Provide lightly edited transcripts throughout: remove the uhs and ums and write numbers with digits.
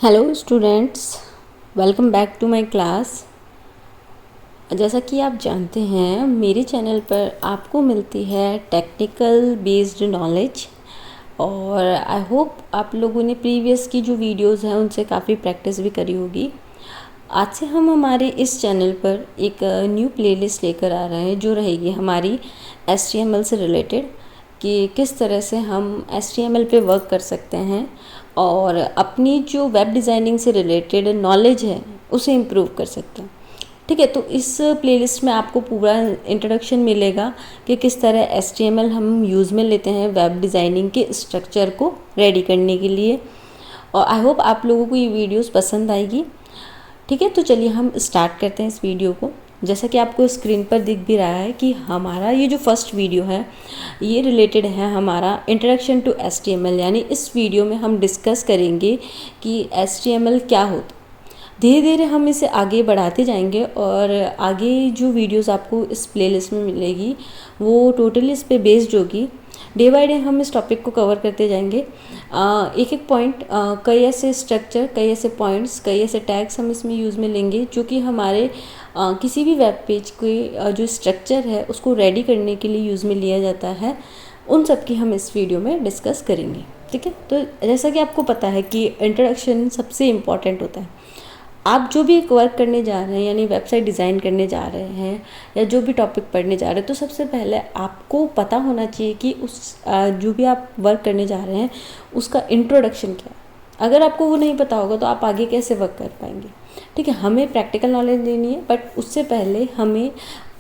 Hello students, welcome back to my class. जैसा कि आप जानते हैं मेरे चैनल पर आपको मिलती है टेक्निकल बेस्ड नॉलेज और आई होप आप लोगों ने प्रीवियस की जो वीडियोस हैं उनसे काफ़ी प्रैक्टिस भी करी होगी। आज से हम हमारे इस चैनल पर एक न्यू प्लेलिस्ट लेकर आ रहे हैं जो रहेगी हमारी HTML से रिलेटेड कि किस तरह से हम HTML पे वर्क कर सकते हैं और अपनी जो वेब डिज़ाइनिंग से रिलेटेड नॉलेज है उसे इम्प्रूव कर सकते हैं। ठीक है, तो इस प्लेलिस्ट में आपको पूरा इंट्रोडक्शन मिलेगा कि किस तरह HTML हम यूज़ में लेते हैं वेब डिज़ाइनिंग के स्ट्रक्चर को रेडी करने के लिए। और आई होप आप लोगों को ये वीडियोस पसंद आएगी। ठीक है, तो चलिए हम स्टार्ट करते हैं इस वीडियो को। जैसा कि आपको स्क्रीन पर दिख भी रहा है कि हमारा ये जो फर्स्ट वीडियो है ये रिलेटेड है हमारा इंट्रोडक्शन टू HTML, यानी इस वीडियो में हम डिस्कस करेंगे कि HTML क्या होता है। धीरे धीरे हम इसे आगे बढ़ाते जाएंगे और आगे जो वीडियोस आपको इस प्लेलिस्ट में मिलेगी वो टोटली इस पे बेस्ड होगी। डे बाय डे हम इस टॉपिक को कवर करते जाएंगे। एक एक पॉइंट, कई ऐसे स्ट्रक्चर, कई ऐसे पॉइंट्स, कई ऐसे टैग्स हम इसमें यूज़ में लेंगे जो कि हमारे किसी भी वेब पेज के जो स्ट्रक्चर है उसको रेडी करने के लिए यूज़ में लिया जाता है। उन सब की हम इस वीडियो में डिस्कस करेंगे। ठीक है, तो जैसा कि आपको पता है कि इंट्रोडक्शन सबसे इम्पॉर्टेंट होता है। आप जो भी एक वर्क करने जा रहे हैं यानी वेबसाइट डिज़ाइन करने जा रहे हैं या जो भी टॉपिक पढ़ने जा रहे हैं, तो सबसे पहले आपको पता होना चाहिए कि जो भी आप वर्क करने जा रहे हैं उसका इंट्रोडक्शन क्या है। अगर आपको वो नहीं पता होगा तो आप आगे कैसे वर्क कर पाएंगे। ठीक है, हमें प्रैक्टिकल नॉलेज देनी है, बट उससे पहले हमें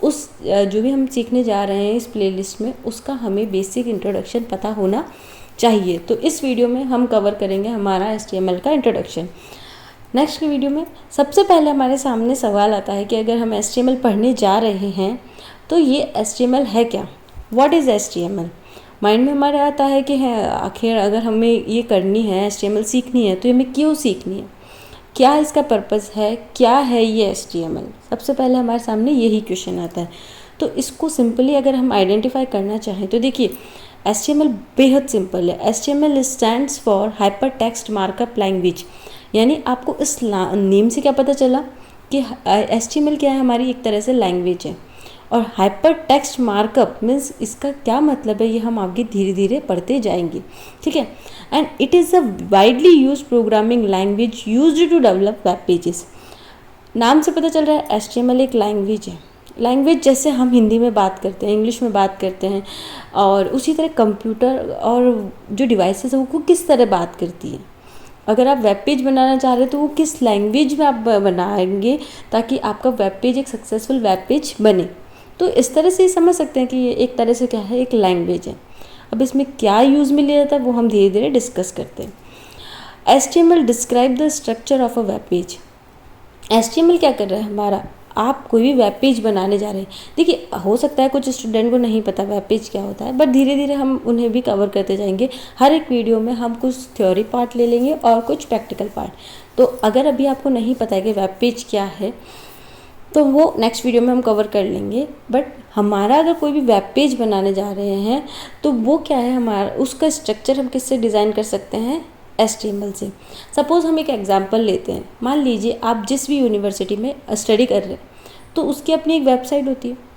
जो भी हम सीखने जा रहे हैं इस प्लेलिस्ट में उसका हमें बेसिक इंट्रोडक्शन पता होना चाहिए। तो इस वीडियो में हम कवर करेंगे हमारा HTML का इंट्रोडक्शन। नेक्स्ट की वीडियो में सबसे पहले हमारे सामने सवाल आता है कि अगर हम HTML पढ़ने जा रहे हैं तो ये HTML है क्या, व्हाट इज़ HTML। माइंड में हमारे आता है कि है आखिर अगर हमें ये करनी है HTML सीखनी है तो हमें क्यों सीखनी है, क्या इसका पर्पज़ है, क्या है ये HTML। सबसे पहले हमारे सामने यही क्वेश्चन आता है। तो इसको सिंपली अगर हम आइडेंटिफाई करना चाहें तो देखिए HTML बेहद सिंपल है। HTML stands for hyper text markup language. यानी आपको इस नेम से क्या पता चला कि HTML क्या है, हमारी एक तरह से लैंग्वेज है। और हाइपर टेक्स्ट मार्कअप मीन्स इसका क्या मतलब है ये हम आगे धीरे धीरे पढ़ते जाएंगे। ठीक है, and it is a widely use programming language used to develop web pages. नाम से पता चल रहा है HTML एक लैंग्वेज है। लैंग्वेज जैसे हम हिंदी में बात करते हैं, इंग्लिश में बात करते हैं, और उसी तरह कंप्यूटर और जो डिवाइसेस है वो किस तरह बात करती है। अगर आप वेब पेज बनाना चाह रहे हैं तो वो किस लैंग्वेज में आप बनाएंगे ताकि आपका वेब पेज एक सक्सेसफुल वेब पेज बने। तो इस तरह से ही समझ सकते हैं कि ये एक तरह से क्या है, एक लैंग्वेज है। अब इसमें क्या यूज़ में लिया जाता है वो हम धीरे धीरे डिस्कस करते हैं। HTML describe the structure of a web page. HTML क्या कर रहा है हमारा, आप कोई भी वेब पेज बनाने जा रहे हैं। देखिए हो सकता है कुछ स्टूडेंट को नहीं पता वेब पेज क्या होता है, बट धीरे धीरे हम उन्हें भी कवर करते जाएंगे। हर एक वीडियो में हम कुछ थ्योरी पार्ट ले लेंगे और कुछ प्रैक्टिकल पार्ट। तो अगर अभी आपको नहीं पता है कि वेब पेज क्या है तो वो नेक्स्ट वीडियो में हम कवर कर लेंगे। बट हमारा अगर कोई भी वेब पेज बनाने जा रहे हैं तो वो क्या है, हमारा उसका स्ट्रक्चर हम किससे डिज़ाइन कर सकते हैं, HTML से। सपोज़ हम एक एग्जांपल लेते हैं। मान लीजिए आप जिस भी यूनिवर्सिटी में स्टडी कर रहे हैं तो उसकी अपनी एक वेबसाइट होती है।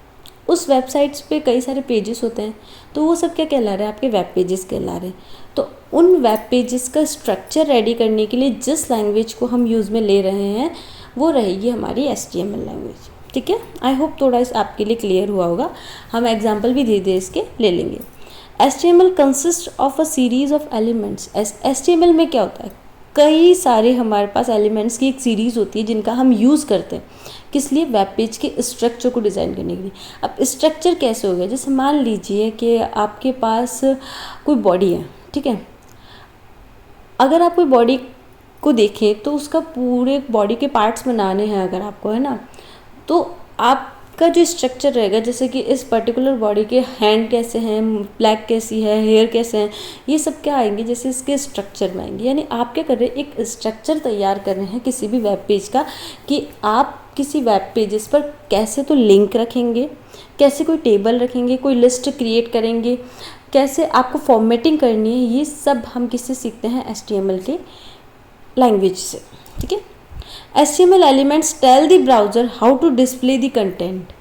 उस वेबसाइट्स पे कई सारे पेजेस होते हैं, तो वो सब क्या कहला रहे हैं, आपके वेब पेजेस कहला रहे हैं। तो उन वेब पेजेस का स्ट्रक्चर रेडी करने के लिए जिस लैंग्वेज को हम यूज़ में ले रहे हैं वो रहेगी हमारी HTML लैंग्वेज। ठीक है, आई होप थोड़ा इस आपके लिए क्लियर हुआ होगा। हम एग्जाम्पल भी धीरे धीरे इसके ले लेंगे। HTML consist of a series of elements. HTML में क्या होता है, कई सारे हमारे पास एलिमेंट्स की एक सीरीज़ होती है जिनका हम यूज़ करते हैं किस लिए, वेब पेज के स्ट्रक्चर को डिज़ाइन करने के लिए। अब स्ट्रक्चर कैसे हो गया, जैसे मान लीजिए कि आपके पास कोई बॉडी है। ठीक है, अगर आप कोई बॉडी को देखें तो उसका पूरे बॉडी के पार्ट्स बनाने हैं अगर आपको, है ना, तो आपका जो स्ट्रक्चर रहेगा जैसे कि इस पर्टिकुलर बॉडी के हैंड कैसे हैं, ब्लैक कैसी है, हेयर कैसे हैं, ये सब क्या आएंगे जैसे इसके स्ट्रक्चर में आएंगे। यानी आप क्या कर रहे हैं, एक स्ट्रक्चर तैयार कर रहे हैं किसी भी वेब पेज का कि आप किसी वेब पेजेस पर कैसे तो लिंक रखेंगे, कैसे कोई टेबल रखेंगे, कोई लिस्ट क्रिएट करेंगे, कैसे आपको फॉर्मेटिंग करनी है। ये सब हम किससे सीखते हैं, HTML के लैंग्वेज से, ठीक है। HTML elements tell the browser how to display the content.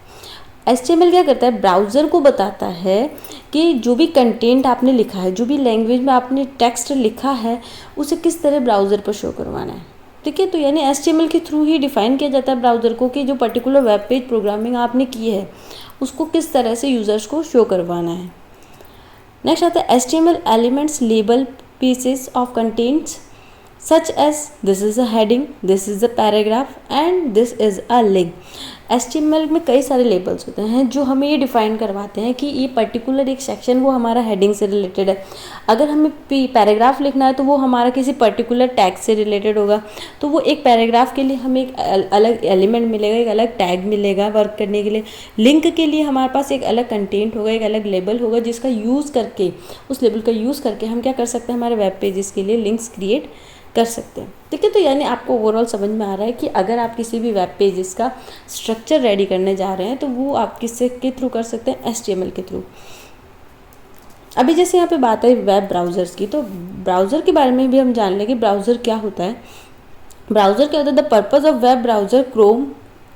HTML क्या करता है, ब्राउज़र को बताता है कि जो भी कंटेंट आपने लिखा है, जो भी लैंग्वेज में आपने टेक्स्ट लिखा है, उसे किस तरह ब्राउज़र पर शो करवाना है, ठीक है। तो यानी HTML के थ्रू ही डिफ़ाइन किया जाता है ब्राउज़र को कि जो पर्टिकुलर वेब पेज प्रोग्रामिंग आपने की है उसको किस तरह से यूज़र्स को शो करवाना है। नेक्स्ट आता है HTML elements label pieces of contents such as this is a heading, this is a paragraph and this is a link। HTML में कई सारे लेबल्स होते हैं जो हमें ये डिफ़ाइन करवाते हैं कि ये पर्टिकुलर एक सेक्शन वो हमारा हेडिंग से रिलेटेड है। अगर हमें पैराग्राफ लिखना है तो वो हमारा किसी पर्टिकुलर टैग से रिलेटेड होगा, तो वो एक पैराग्राफ के लिए हमें एक अलग एलिमेंट मिलेगा, एक अलग टैग मिलेगा वर्क करने के लिए। लिंक के लिए हमारे पास एक अलग कंटेंट होगा, एक अलग लेबल होगा जिसका यूज़ करके, उस लेबल का यूज़ करके हम क्या कर सकते हैं, हमारे वेब पेजेस के लिए लिंक्स क्रिएट कर सकते हैं, ठीक है। तो यानी आपको ओवरऑल समझ में आ रहा है कि अगर आप किसी भी वेब पेजेस का स्ट्रक्चर रेडी करने जा रहे हैं तो वो आप किससे के थ्रू कर सकते हैं, HTML के थ्रू। अभी जैसे यहाँ पे बात है वेब ब्राउज़र्स की, तो ब्राउज़र के बारे में भी हम जान लें कि ब्राउज़र क्या होता है। ब्राउज़र क्या होता है, the purpose of web browser Chrome,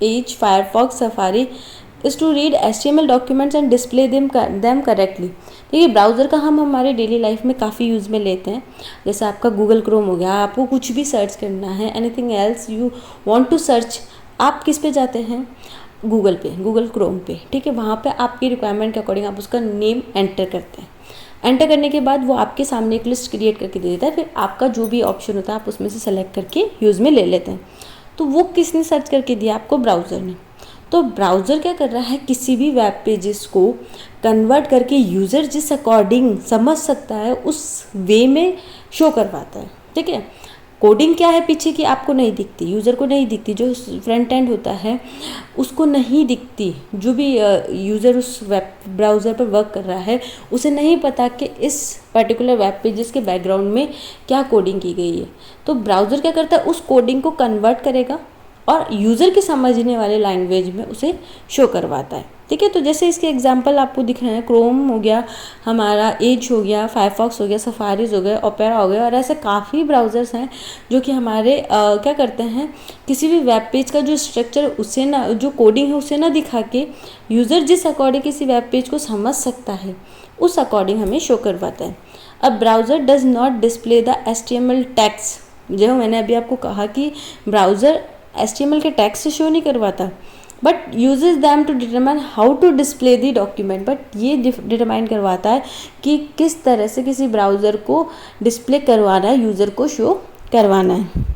Edge, Firefox, Safari is to read HTML documents and display them correctly. देखिए ब्राउज़र का हम हमारे डेली लाइफ में काफ़ी यूज़ में लेते हैं। जैसे आपका गूगल क्रोम हो गया, आपको कुछ भी सर्च करना है, anything else you want to search, आप किस पे जाते हैं, गूगल पे, गूगल क्रोम पे, ठीक है। वहाँ पे आपकी रिक्वायरमेंट के अकॉर्डिंग आप उसका नेम एंटर करते हैं। एंटर करने के बाद वो आपके सामने एक लिस्ट क्रिएट करके दे देता है, फिर आपका जो भी ऑप्शन होता है आप उसमें से सेलेक्ट करके यूज़ में ले लेते हैं। तो वो किसने सर्च करके दिया आपको, ब्राउज़र ने। तो ब्राउज़र क्या कर रहा है, किसी भी वेब पेजेस को कन्वर्ट करके यूज़र जिस अकॉर्डिंग समझ सकता है उस वे में शो करवाता है, ठीक है। कोडिंग क्या है पीछे की आपको नहीं दिखती, यूज़र को नहीं दिखती, जो फ्रंट एंड होता है उसको नहीं दिखती, जो भी यूज़र उस वेब ब्राउज़र पर वर्क कर रहा है उसे नहीं पता कि इस पर्टिकुलर वेब पेजेस के बैकग्राउंड में क्या कोडिंग की गई है। तो ब्राउज़र क्या करता है, उस कोडिंग को कन्वर्ट करेगा और यूज़र के समझने वाले लैंग्वेज में उसे शो करवाता है, ठीक है। तो जैसे इसके एग्जांपल आपको दिख रहे हैं, क्रोम हो गया, हमारा एज हो गया, फायरफॉक्स हो गया, सफारीज हो गया, ओपेरा हो गया, और ऐसे काफ़ी ब्राउज़र्स हैं जो कि हमारे क्या करते हैं, किसी भी वेब पेज का जो स्ट्रक्चर उसे ना, जो कोडिंग है उसे ना दिखा के यूज़र जिस अकॉर्डिंग किसी वेब पेज को समझ सकता है उस अकॉर्डिंग हमें शो करवाता है। अब browser does not display the HTML tags. जो मैंने अभी आपको कहा कि ब्राउज़र HTML के टैग्स से शो नहीं करवाता, but uses them to determine how to display the document. But ये डिटरमाइन करवाता है कि किस तरह से किसी ब्राउज़र को डिस्प्ले करवाना है, यूज़र को शो करवाना है।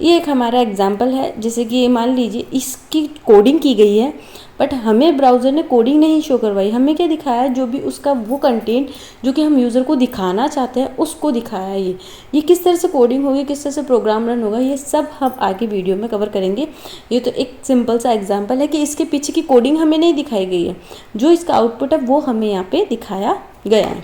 ये एक हमारा एग्जाम्पल है, जैसे कि मान लीजिए इसकी कोडिंग की गई है बट हमें ब्राउज़र ने कोडिंग नहीं शो करवाई, हमें क्या दिखाया, जो भी उसका वो कंटेंट जो कि हम यूज़र को दिखाना चाहते हैं उसको दिखाया है। ये किस तरह से कोडिंग होगी, किस तरह से प्रोग्राम रन होगा, ये सब हम आगे वीडियो में कवर करेंगे। ये तो एक सिंपल सा एग्जाम्पल है कि इसके पीछे की कोडिंग हमें नहीं दिखाई गई है, जो इसका आउटपुट है वो हमें यहाँ पर दिखाया गया है।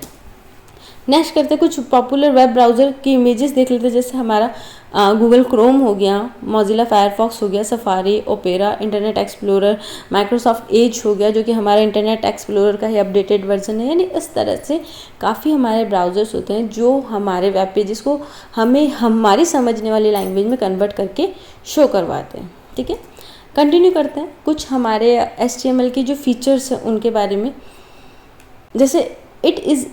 नेक्स्ट करते हैं कुछ पॉपुलर वेब ब्राउज़र की इमेजेस देख लेते हैं। जैसे हमारा गूगल क्रोम हो गया, मोजिला फायरफॉक्स हो गया, safari, opera, internet explorer, Microsoft Edge हो गया जो कि हमारा इंटरनेट एक्सप्लोरर का ही अपडेटेड वर्जन है। यानी इस तरह से काफ़ी हमारे ब्राउज़र्स होते हैं जो हमारे वेब पेजेस को हमें हमारी समझने वाली लैंग्वेज में कन्वर्ट करके शो करवाते हैं, ठीक है। कंटिन्यू करते हैं कुछ हमारे HTML के जो फीचर्स हैं उनके बारे में। जैसे it is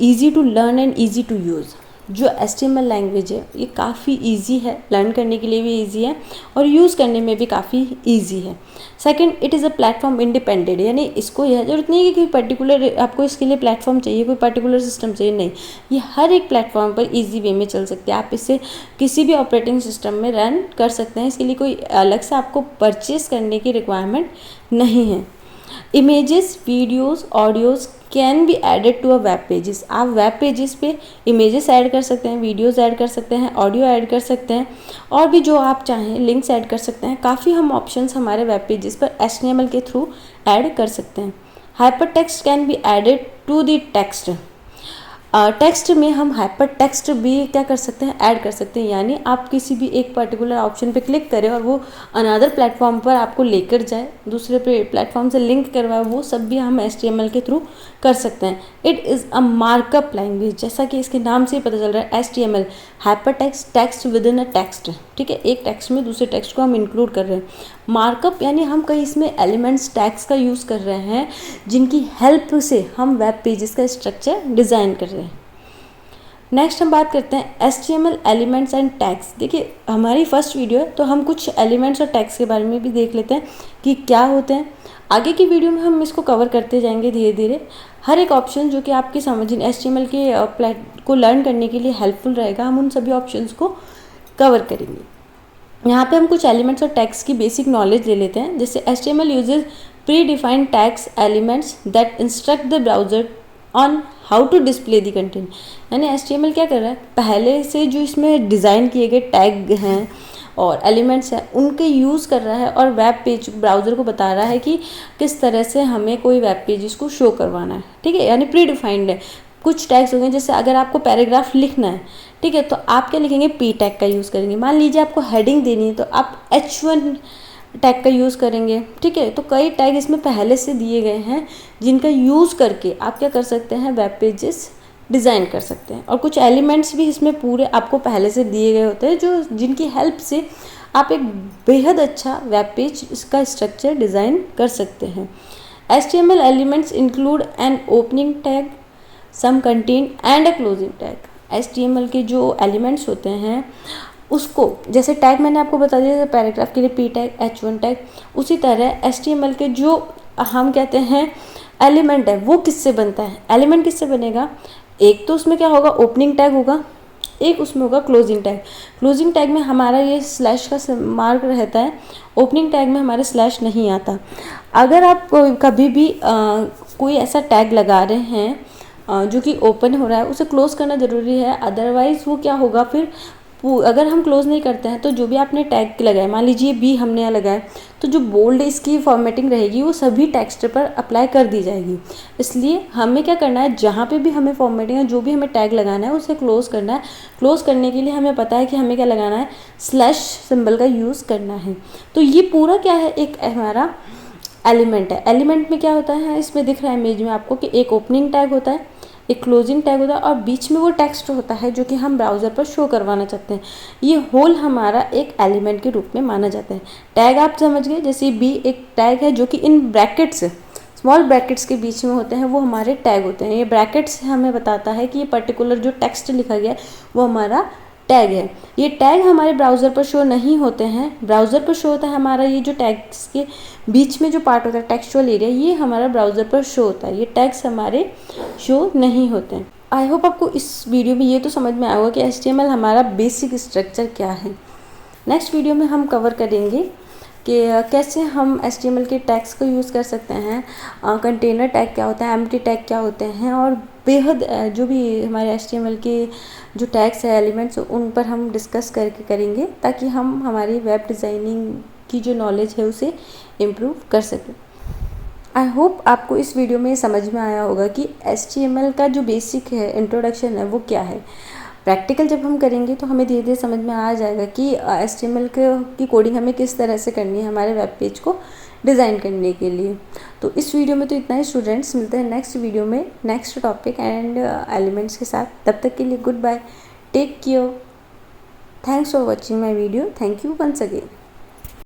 easy to learn and easy to use. जो HTML लैंग्वेज है ये काफ़ी इजी है, लर्न करने के लिए भी इजी है और यूज़ करने में भी काफ़ी इजी है। Second, it is a platform independent, यानी इसको यह जरूरत नहीं है कि पर्टिकुलर आपको इसके लिए प्लेटफॉर्म चाहिए, कोई पर्टिकुलर सिस्टम चाहिए, नहीं, ये हर एक प्लेटफॉर्म पर ईजी वे में चल सकते हैं। आप इसे किसी भी ऑपरेटिंग सिस्टम में रन कर सकते हैं, इसके लिए कोई अलग से आपको परचेज करने की रिक्वायरमेंट नहीं है। Images, videos, audios can be added to a web pages. आप वेब पेजेस पे इमेजेस ऐड कर सकते हैं, वीडियोस ऐड कर सकते हैं, ऑडियो ऐड कर सकते हैं और भी जो आप चाहें लिंक्स ऐड कर सकते हैं। काफ़ी हम ऑप्शंस हमारे वेब पेजेस पर HTML के थ्रू ऐड कर सकते हैं। Hyper text can be added to the text. Text में हम हाइपर टेक्स्ट भी क्या कर सकते हैं, ऐड कर सकते हैं। यानी आप किसी भी एक पर्टिकुलर ऑप्शन पे क्लिक करें और वो अनदर प्लेटफॉर्म पर आपको लेकर जाए, दूसरे प्लेटफॉर्म से लिंक करवाए, वो सब भी हम HTML के थ्रू कर सकते हैं। It is a markup language, जैसा कि इसके नाम से ही पता चल रहा है, HTML hyper text, text with in a text. ठीक है, एक टेक्स्ट में दूसरे टेक्स्ट को हम इंक्लूड कर रहे हैं। मार्कअप यानी हम कहीं इसमें एलिमेंट्स, टैग्स का यूज़ कर रहे हैं जिनकी हेल्प से हम वेब पेजेस का स्ट्रक्चर डिज़ाइन कर रहे हैं। नेक्स्ट हम बात करते हैं HTML एलिमेंट्स एंड टैग्स। देखिए हमारी फर्स्ट वीडियो है तो हम कुछ एलिमेंट्स और टैग्स के बारे में भी देख लेते हैं कि क्या होते हैं। आगे की वीडियो में हम इसको कवर करते जाएंगे धीरे धीरे। हर एक ऑप्शन जो कि आपकी समझ HTML के को लर्न करने के लिए हेल्पफुल रहेगा, हम उन सभी ऑप्शंस को कवर करेंगे। यहाँ पे हम कुछ एलिमेंट्स और टैग्स की बेसिक नॉलेज ले लेते हैं। जैसे HTML uses predefined tags elements that instruct the browser on how to display the content. यानी HTML क्या कर रहा है, पहले से जो इसमें डिज़ाइन किए गए टैग हैं और एलिमेंट्स हैं उनके यूज़ कर रहा है और वेब पेज ब्राउज़र को बता रहा है कि किस तरह से हमें कोई वेब पेज इसको शो करवाना है। ठीक है, यानी प्री डिफाइंड है। कुछ टैग्स हो गए, जैसे अगर आपको पैराग्राफ लिखना है, ठीक है, तो आप क्या लिखेंगे, P टैग का यूज़ करेंगे। मान लीजिए आपको हेडिंग देनी है तो आप H1 टैग का यूज़ करेंगे। ठीक है, तो कई टैग इसमें पहले से दिए गए हैं जिनका यूज़ करके आप क्या कर सकते हैं, वेब पेजेस डिज़ाइन कर सकते हैं। और कुछ एलिमेंट्स भी इसमें पूरे आपको पहले से दिए गए होते हैं जो जिनकी हेल्प से आप एक बेहद अच्छा वेब पेज इसका स्ट्रक्चर डिज़ाइन कर सकते हैं। HTML elements include an opening tag, some content and a closing tag. HTML के जो एलिमेंट्स होते हैं उसको, जैसे टैग मैंने आपको बता दिया पैराग्राफ के लिए P टैग, H1 टैग, उसी तरह HTML के जो हम कहते हैं एलिमेंट है वो किससे बनता है, एलिमेंट किससे बनेगा, एक तो उसमें क्या होगा, ओपनिंग टैग होगा, एक उसमें होगा क्लोजिंग टैग। क्लोजिंग टैग में हमारा ये स्लैश का मार्क रहता है, ओपनिंग टैग में हमारे स्लैश नहीं आता। अगर आप कभी भी कोई ऐसा टैग लगा रहे हैं जो कि ओपन हो रहा है, उसे क्लोज करना ज़रूरी है, अदरवाइज़ वो क्या होगा फिर अगर हम क्लोज नहीं करते हैं तो जो भी आपने टैग लगाया, मान लीजिए B हमने यहाँ लगाया, तो जो बोल्ड इसकी फॉर्मेटिंग रहेगी वो सभी टेक्स्ट पर अप्लाई कर दी जाएगी। इसलिए हमें क्या करना है, जहाँ पे भी हमें फॉर्मेटिंग है, जो भी हमें टैग लगाना है उसे क्लोज करना है। क्लोज करने के लिए हमें पता है कि हमें क्या लगाना है, स्लैश सिंबल का यूज़ करना है। तो ये पूरा क्या है, एक हमारा एलिमेंट है। एलिमेंट में क्या होता है, इसमें दिख रहा है इमेज में आपको कि एक ओपनिंग टैग होता है, एक क्लोजिंग टैग होता है और बीच में वो टेक्स्ट होता है जो कि हम ब्राउज़र पर शो करवाना चाहते हैं। ये होल हमारा एक एलिमेंट के रूप में माना जाता है। टैग आप समझ गए, जैसे B एक टैग है जो कि इन ब्रैकेट्स, स्मॉल ब्रैकेट्स के बीच में होते हैं, वो हमारे टैग होते हैं। ये ब्रैकेट्स हमें बताता है कि ये पर्टिकुलर जो टेक्स्ट लिखा गया है वो हमारा टैग है। ये टैग हमारे ब्राउज़र पर शो नहीं होते हैं, ब्राउज़र पर शो होता है हमारा ये जो टैग्स के बीच में जो पार्ट होता है टेक्सचुअल एरिया, ये हमारा ब्राउज़र पर शो होता है। ये टैग्स हमारे शो नहीं होते हैं। आई होप आपको इस वीडियो में ये तो समझ में आया होगा कि HTML हमारा बेसिक स्ट्रक्चर क्या है। नेक्स्ट वीडियो में हम कवर करेंगे कि कैसे हम HTML के टैग्स को यूज़ कर सकते हैं, कंटेनर टैग क्या होता है, एम्प्टी टैग क्या होते हैं, और बेहद जो भी हमारे HTML के जो टैग्स है, एलिमेंट्स, उन पर हम डिस्कस करके करेंगे ताकि हम हमारी वेब डिज़ाइनिंग की जो नॉलेज है उसे इम्प्रूव कर सकें। आई होप आपको इस वीडियो में समझ में आया होगा कि HTML का जो बेसिक है, इंट्रोडक्शन है, वो क्या है। प्रैक्टिकल जब हम करेंगे तो हमें धीरे धीरे समझ में आ जाएगा कि HTML की कोडिंग हमें किस तरह से करनी है हमारे वेब पेज को डिज़ाइन करने के लिए। तो इस वीडियो में तो इतना ही स्टूडेंट्स, मिलते हैं नेक्स्ट वीडियो में नेक्स्ट टॉपिक एंड एलिमेंट्स के साथ। तब तक के लिए good bye, take care, thanks for watching my video, thank you once again.